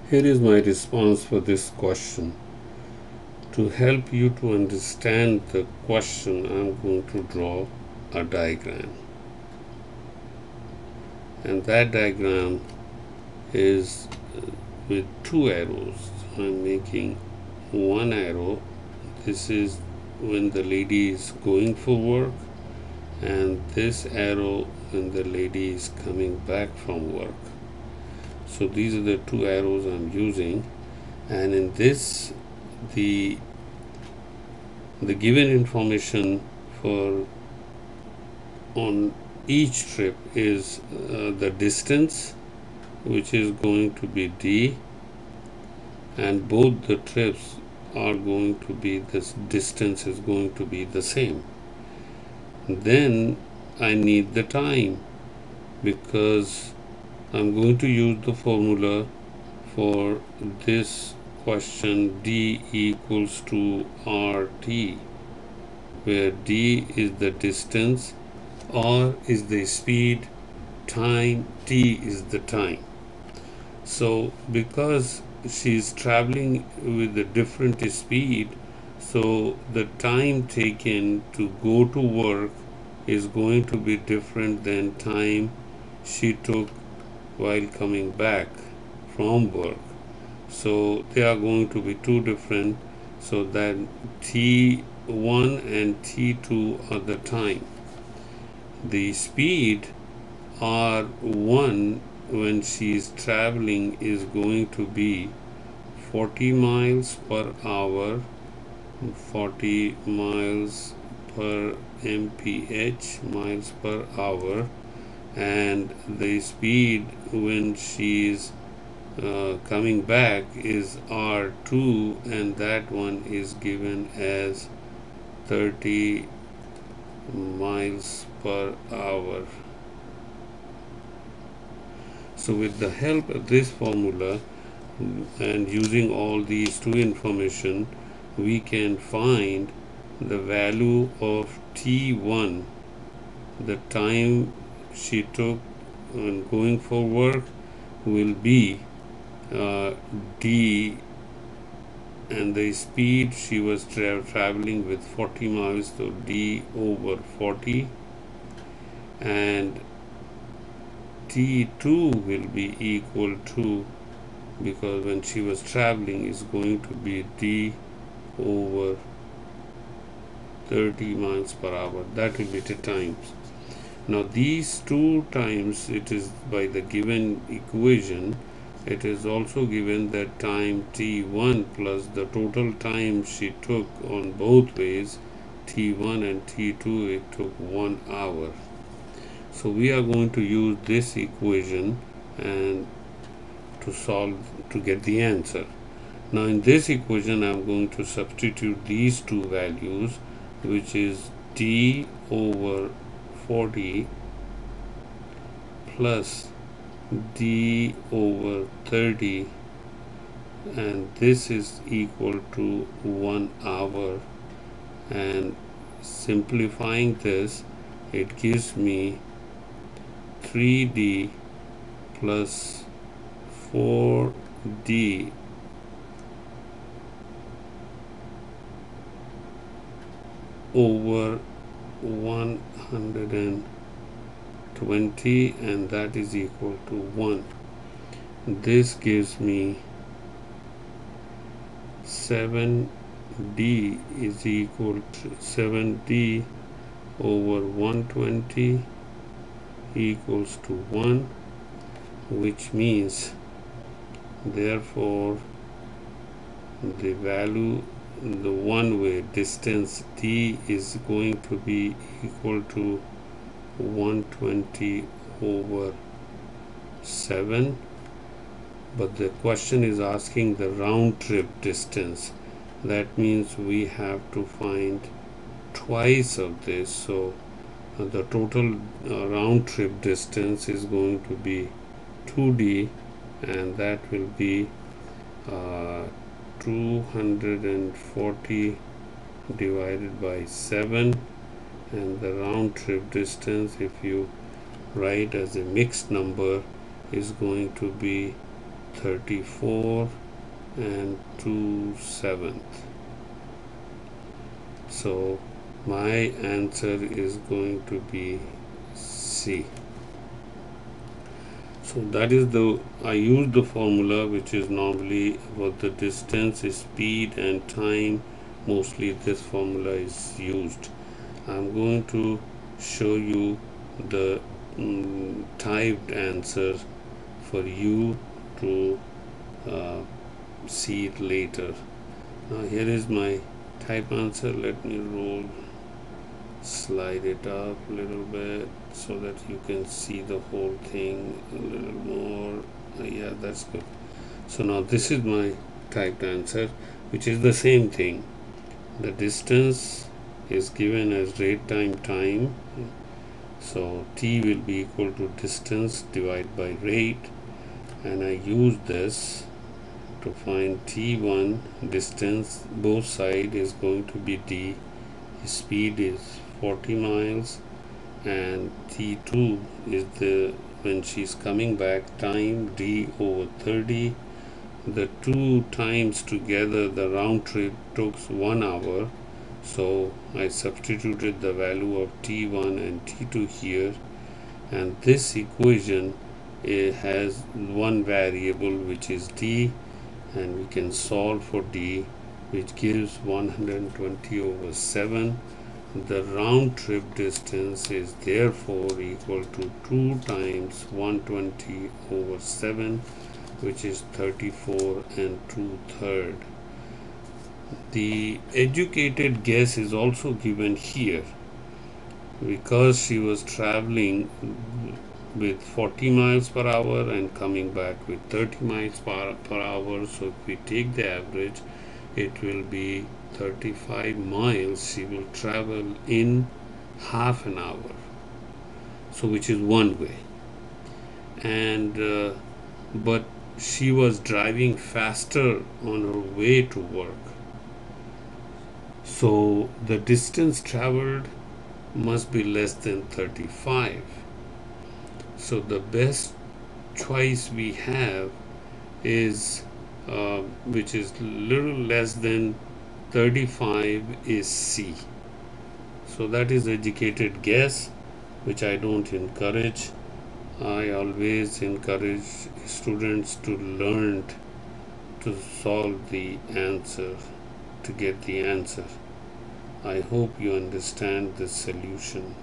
Here is my response for this question. To help you to understand the question, I'm going to draw a diagram. And that diagram is with two arrows. I'm making one arrow. This is when the lady is going for work, and this arrow when the lady is coming back from work. So these are the two arrows I'm using, and in this the given information for on each trip is the distance, which is going to be d, and both the trips are going to be, this distance is going to be the same. Then I need the time, because I'm going to use the formula for this question, d equals to rt, where d is the distance, r is the speed, time, t is the time. So because she's traveling with a different speed, so the time taken to go to work is going to be different than time she took while coming back from work. So they are going to be two different, so that t1 and t2 are the time. The speed r1 when she is traveling is going to be 40 miles per hour, 40 miles per mph, miles per hour, and the speed when she is coming back is r2, and that one is given as 30 miles per hour. So with the help of this formula and using all these two information, we can find the value of t1, the time she took when going for work, will be d, and the speed she was traveling with 40 miles, so d over 40, and t2 will be equal to, because when she was traveling is going to be d over 30 miles per hour, that will be the times. Now these two times, it is by the given equation, it is also given that time t1 plus the total time she took on both ways, t1 and t2, it took 1 hour. So we are going to use this equation and to solve, to get the answer. Now in this equation I'm going to substitute these two values, which is d over 40 plus d over 30, and this is equal to 1 hour, and simplifying this, it gives me 3d plus 4d over 120, and that is equal to 1. This gives me 7d is equal to 7d over 120 equals to 1, which means therefore the value, the one way distance d is going to be equal to 120 over 7. But the question is asking the round trip distance. That means we have to find twice of this. So the total round trip distance is going to be 2d, and that will be 240 divided by 7, and the round trip distance, if you write as a mixed number, is going to be 34 and 2/7. So my answer is going to be C. So that is I use the formula which is normally about the distance, speed and time. Mostly this formula is used. I'm going to show you the typed answer for you to see it later. Now here is my type answer. Let me slide it up a little bit so that you can see the whole thing a little more. Yeah, that's good. So now this is my typed answer, which is the same thing. The distance is given as rate time, so t will be equal to distance divided by rate, and I use this to find t1 distance. Both side is going to be d. Speed is 40 miles, and t2 is the when she's coming back, time d over 30. The two times together, the round trip took 1 hour, so I substituted the value of t1 and t2 here, and this equation has one variable which is d, and we can solve for d, which gives 120 over 7. The round trip distance is therefore equal to 2 times 120 over 7, which is 34 and 2/3. The educated guess is also given here because she was traveling with 40 miles per hour and coming back with 30 miles per hour. So if we take the average, it will be 35 miles she will travel in half an hour, so which is one way. And but she was driving faster on her way to work, so the distance traveled must be less than 35. So the best choice we have is which is little less than 35 is C. So that is educated guess, which I don't encourage. I always encourage students to learn to solve the answer, to get the answer. I hope you understand the solution.